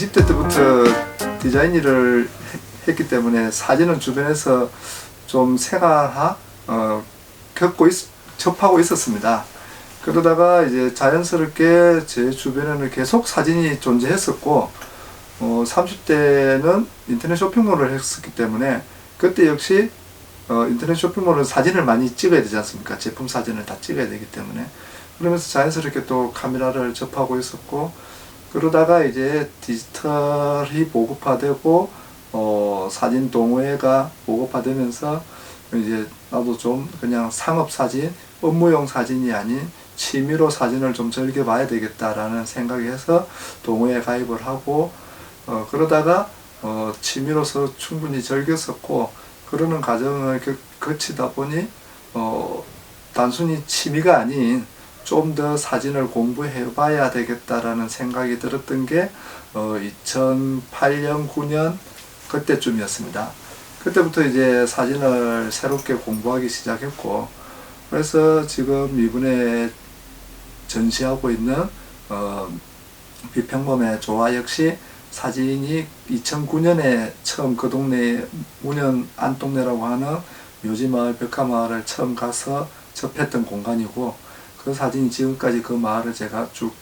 20대 때부터 디자인 일을 했기 때문에 사진은 주변에서 좀 생활화 접하고 있었습니다. 그러다가 이제 자연스럽게 제 주변에는 계속 사진이 존재했었고 30대는 인터넷 쇼핑몰을 했었기 때문에 그때 역시 인터넷 쇼핑몰은 사진을 많이 찍어야 되지 않습니까? 제품 사진을 다 찍어야 되기 때문에 그러면서 자연스럽게 또 카메라를 접하고 있었고 그러다가 이제 디지털이 보급화되고 사진 동호회가 보급화되면서 이제 나도 좀 그냥 상업 사진, 업무용 사진이 아닌 취미로 사진을 좀 즐겨봐야 되겠다라는 생각이 해서 동호회에 가입을 하고 그러다가 취미로서 충분히 즐겼었고 그러는 과정을 거치다 보니 단순히 취미가 아닌 좀 더 사진을 공부해 봐야 되겠다라는 생각이 들었던 게 2008년, 9년 그때쯤이었습니다. 그때부터 이제 사진을 새롭게 공부하기 시작했고 그래서 지금 이번에 전시하고 있는 비평범의 조화 역시 사진이 2009년에 처음 그 동네에 문현 안동네라고 하는 묘지마을 벽화마을을 처음 가서 접했던 공간이고 그 사진이 지금까지 그 마을을 제가 쭉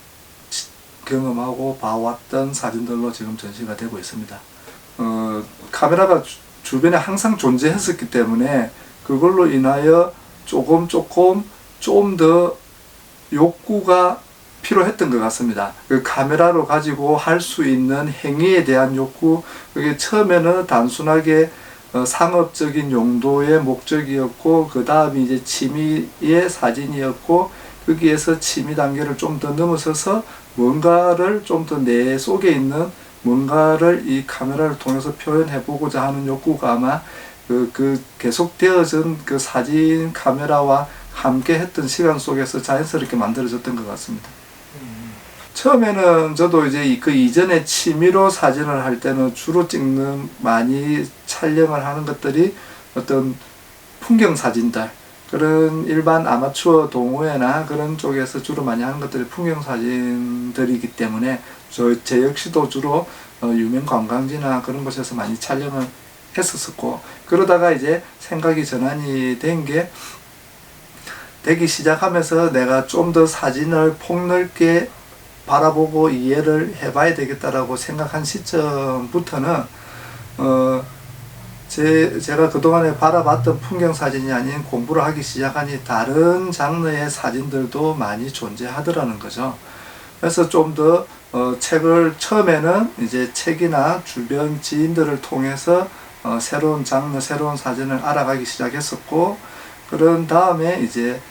경험하고 봐왔던 사진들로 지금 전시가 되고 있습니다. 카메라가 주변에 항상 존재했었기 때문에 그걸로 인하여 조금 좀 더 욕구가 필요했던 것 같습니다. 그 카메라로 가지고 할 수 있는 행위에 대한 욕구, 그게 처음에는 단순하게 상업적인 용도의 목적이었고 그 다음에 이제 취미의 사진이었고 거기에서 취미 단계를 좀 더 넘어서서 뭔가를 좀 더 내 속에 있는 뭔가를 이 카메라를 통해서 표현해 보고자 하는 욕구가 아마 그 계속되어진 그 사진 카메라와 함께 했던 시간 속에서 자연스럽게 만들어졌던 것 같습니다. 처음에는 저도 이제 그 이전에 취미로 사진을 할 때는 주로 많이 촬영을 하는 것들이 어떤 풍경 사진들, 그런 일반 아마추어 동호회나 그런 쪽에서 주로 많이 하는 것들이 풍경 사진들이기 때문에 제 역시도 주로 유명 관광지나 그런 곳에서 많이 촬영을 했었고 그러다가 이제 생각이 전환이 되기 시작하면서 내가 좀 더 사진을 폭넓게 바라보고 이해를 해봐야 되겠다라고 생각한 시점부터는 제가 그동안에 바라봤던 풍경 사진이 아닌 공부를 하기 시작하니 다른 장르의 사진들도 많이 존재하더라는 거죠. 그래서 좀 더 책을 처음에는 이제 책이나 주변 지인들을 통해서 새로운 장르, 새로운 사진을 알아가기 시작했었고 그런 다음에 이제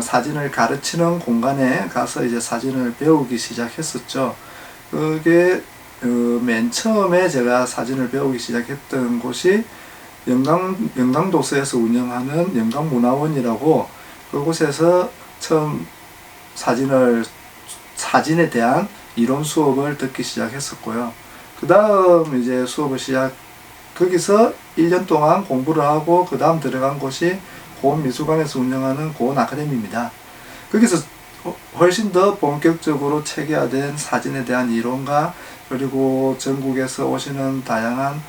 사진을 가르치는 공간에 가서 이제 사진을 배우기 시작했었죠. 그게 맨 처음에 제가 사진을 배우기 시작했던 곳이 영광도서에서 운영하는 영광문화원이라고 그곳에서 처음 사진에 대한 이론 수업을 듣기 시작했었고요. 그 다음 이제 거기서 1년 동안 공부를 하고 그 다음 들어간 곳이 고원미술관에서 운영하는 고원 아카데미입니다. 거기서 훨씬 더 본격적으로 체계화된 사진에 대한 이론과 그리고 전국에서 오시는 다양한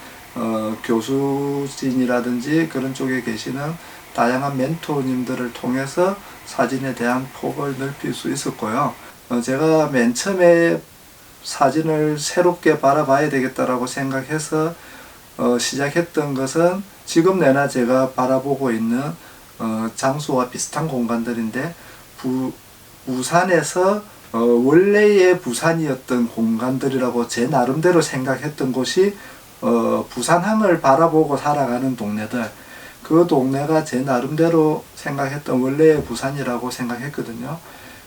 교수진이라든지 그런 쪽에 계시는 다양한 멘토님들을 통해서 사진에 대한 폭을 넓힐 수 있었고요. 제가 맨 처음에 사진을 새롭게 바라봐야 되겠다라고 생각해서 시작했던 것은 지금 내나 제가 바라보고 있는 장소와 비슷한 공간들인데 부산에서 원래의 부산이었던 공간들이라고 제 나름대로 생각했던 곳이 부산항을 바라보고 살아가는 동네들, 그 동네가 제 나름대로 생각했던 원래의 부산이라고 생각했거든요.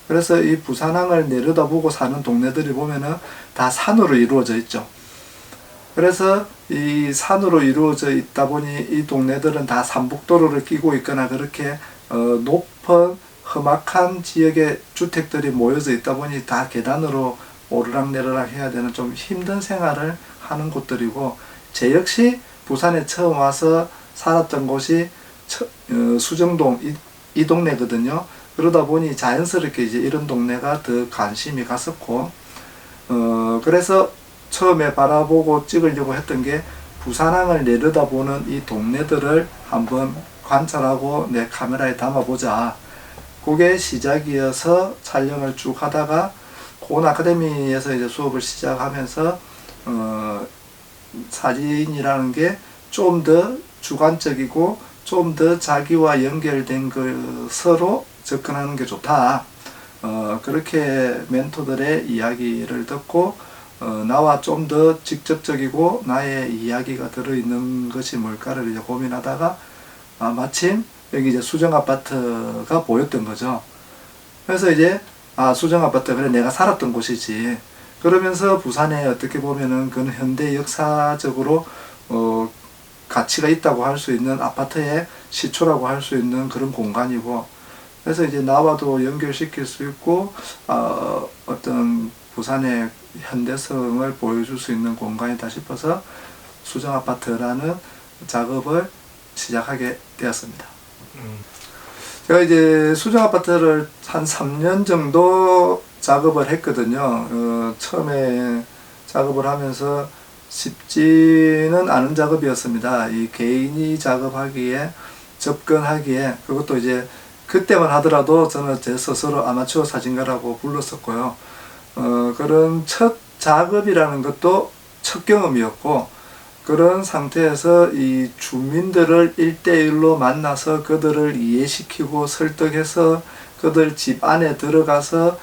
그래서 이 부산항을 내려다보고 사는 동네들이 보면은 다 산으로 이루어져 있죠. 그래서 이 산으로 이루어져 있다 보니 이 동네들은 다 산복도로를 끼고 있거나 그렇게 높은 험악한 지역의 주택들이 모여져 있다 보니 다 계단으로 오르락내리락 해야 되는 좀 힘든 생활을 하는 곳들이고 제 역시 부산에 처음 와서 살았던 곳이 수정동 이 동네거든요. 그러다 보니 자연스럽게 이제 이런 동네가 더 관심이 갔었고 그래서 처음에 바라보고 찍으려고 했던 게 부산항을 내려다보는 이 동네들을 한번 관찰하고 내 카메라에 담아보자. 그게 시작이어서 촬영을 쭉 하다가 고은 아카데미에서 이제 수업을 시작하면서 사진이라는 게 좀 더 주관적이고 좀 더 자기와 연결된 것으로 접근하는 게 좋다. 그렇게 멘토들의 이야기를 듣고 나와 좀 더 직접적이고 나의 이야기가 들어있는 것이 뭘까를 이제 고민하다가 마침 여기 이제 수정아파트가 보였던 거죠. 그래서 이제 수정아파트, 그래 내가 살았던 곳이지. 그러면서 부산에 어떻게 보면은 그건 현대 역사적으로 가치가 있다고 할 수 있는 아파트의 시초라고 할 수 있는 그런 공간이고, 그래서 이제 나와도 연결시킬 수 있고 어떤 부산의 현대성을 보여줄 수 있는 공간이다 싶어서 수정아파트라는 작업을 시작하게 되었습니다. 제가 이제 수정아파트를 한 3년 정도 작업을 했거든요. 처음에 작업을 하면서 쉽지는 않은 작업이었습니다. 이 개인이 작업하기에, 접근하기에, 그것도 이제 그때만 하더라도 저는 제 스스로 아마추어 사진가라고 불렀었고요. 그런 첫 작업이라는 것도 첫 경험이었고, 그런 상태에서 이 주민들을 1대1로 만나서 그들을 이해시키고 설득해서 그들 집 안에 들어가서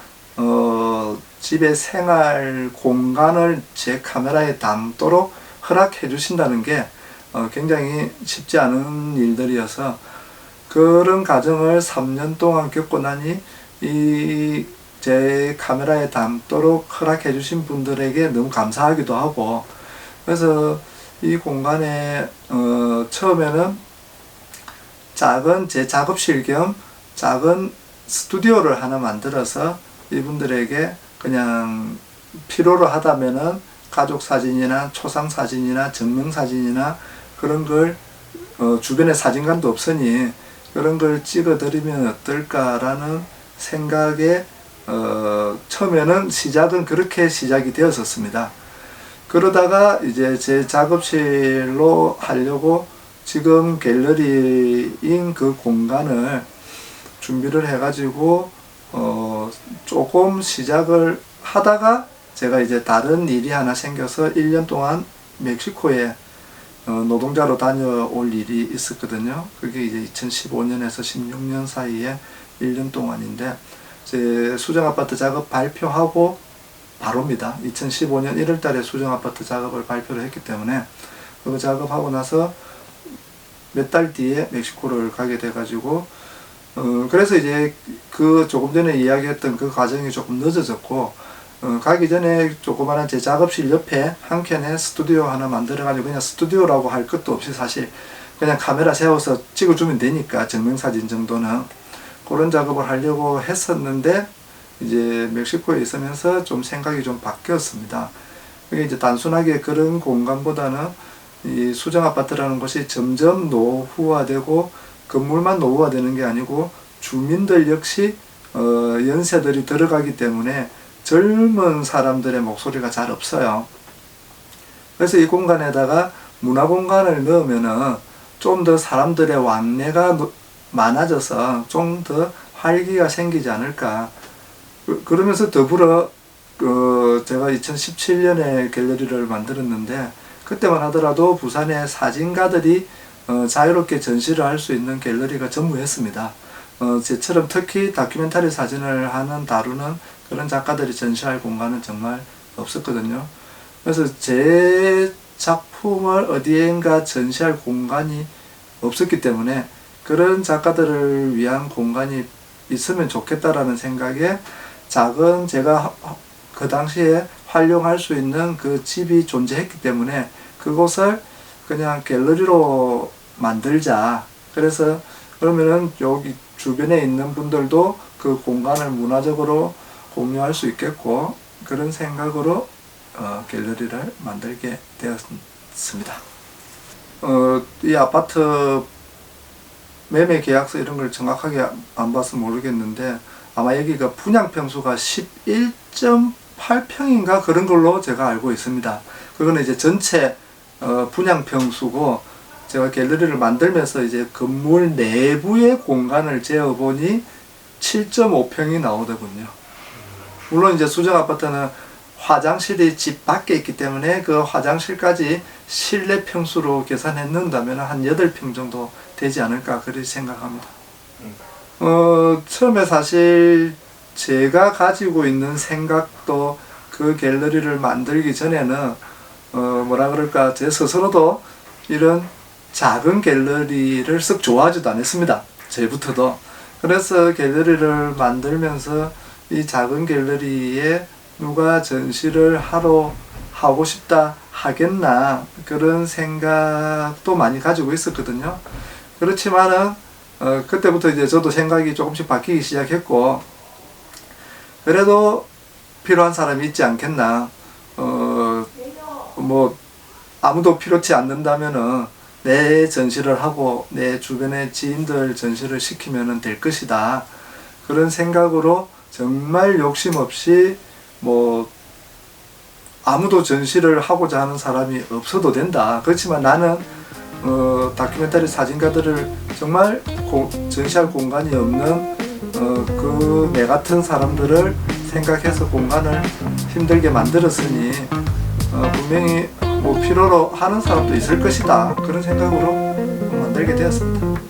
집의 생활 공간을 제 카메라에 담도록 허락해 주신다는 게 굉장히 쉽지 않은 일들이어서, 그런 과정을 3년 동안 겪고 나니 제 카메라에 담도록 허락해 주신 분들에게 너무 감사하기도 하고, 그래서 이 공간에 처음에는 작은 제 작업실 겸 작은 스튜디오를 하나 만들어서 이분들에게 그냥 필요로 하다면은 가족 사진이나 초상 사진이나 증명 사진이나 그런 걸 주변에 사진관도 없으니 그런 걸 찍어 드리면 어떨까라는 생각에 처음에는 시작은 그렇게 시작이 되었었습니다. 그러다가 이제 제 작업실로 하려고 지금 갤러리인 그 공간을 준비를 해가지고 조금 시작을 하다가 제가 이제 다른 일이 하나 생겨서 1년 동안 멕시코에 노동자로 다녀올 일이 있었거든요. 그게 이제 2015년에서 16년 사이에 1년 동안인데, 제 수정아파트 작업 발표하고 바로입니다. 2015년 1월 달에 수정아파트 작업을 발표를 했기 때문에 그거 작업하고 나서 몇 달 뒤에 멕시코를 가게 돼가지고 그래서 이제 그 조금 전에 이야기했던 그 과정이 조금 늦어졌고, 가기 전에 조그마한 제 작업실 옆에 한 켠에 스튜디오 하나 만들어가지고 그냥 스튜디오라고 할 것도 없이 사실 그냥 카메라 세워서 찍어주면 되니까 증명사진 정도는 그런 작업을 하려고 했었는데, 이제 멕시코에 있으면서 좀 생각이 좀 바뀌었습니다. 그게 이제 단순하게 그런 공간보다는 이 수정아파트라는 것이 점점 노후화되고 건물만 노후화되는 게 아니고 주민들 역시 연세들이 들어가기 때문에 젊은 사람들의 목소리가 잘 없어요. 그래서 이 공간에다가 문화공간을 넣으면은 좀 더 사람들의 왕래가 많아져서 좀 더 활기가 생기지 않을까. 그러면서 더불어 제가 2017년에 갤러리를 만들었는데, 그때만 하더라도 부산의 사진가들이 자유롭게 전시를 할 수 있는 갤러리가 전무했습니다. 제처럼 특히 다큐멘터리 사진을 다루는 그런 작가들이 전시할 공간은 정말 없었거든요. 그래서 제 작품을 어디엔가 전시할 공간이 없었기 때문에 그런 작가들을 위한 공간이 있으면 좋겠다라는 생각에 작은 제가 그 당시에 활용할 수 있는 그 집이 존재했기 때문에 그곳을 그냥 갤러리로 만들자. 그래서 그러면은 여기 주변에 있는 분들도 그 공간을 문화적으로 공유할 수 있겠고, 그런 생각으로 갤러리를 만들게 되었습니다. 이 아파트 매매 계약서 이런 걸 정확하게 안 봐서 모르겠는데 아마 여기가 분양 평수가 8평인가 그런 걸로 제가 알고 있습니다. 그거는 이제 전체 분양 평수고, 제가 갤러리를 만들면서 이제 건물 내부의 공간을 재어보니 7.5평이 나오더군요. 물론 이제 수정 아파트는 화장실이 집 밖에 있기 때문에 그 화장실까지 실내 평수로 계산했는다면 한 8평 정도 되지 않을까 그렇게 생각합니다. 처음에 사실 제가 가지고 있는 생각도 그 갤러리를 만들기 전에는 뭐라 그럴까, 제 스스로도 이런 작은 갤러리를 썩 좋아하지도 않았습니다. 제부터도. 그래서 갤러리를 만들면서 이 작은 갤러리에 누가 전시를 하고 싶다 하겠나 그런 생각도 많이 가지고 있었거든요. 그렇지만은 그때부터 이제 저도 생각이 조금씩 바뀌기 시작했고, 그래도 필요한 사람이 있지 않겠나. 뭐 아무도 필요치 않는다면은 내 전시를 하고 내 주변의 지인들 전시를 시키면 될 것이다. 그런 생각으로 정말 욕심 없이 뭐 아무도 전시를 하고자 하는 사람이 없어도 된다. 그렇지만 나는 다큐멘터리 사진가들을 정말 전시할 공간이 없는 그 내 같은 사람들을 생각해서 공간을 힘들게 만들었으니 분명히 뭐 필요로 하는 사람도 있을 것이다. 그런 생각으로 만들게 되었습니다.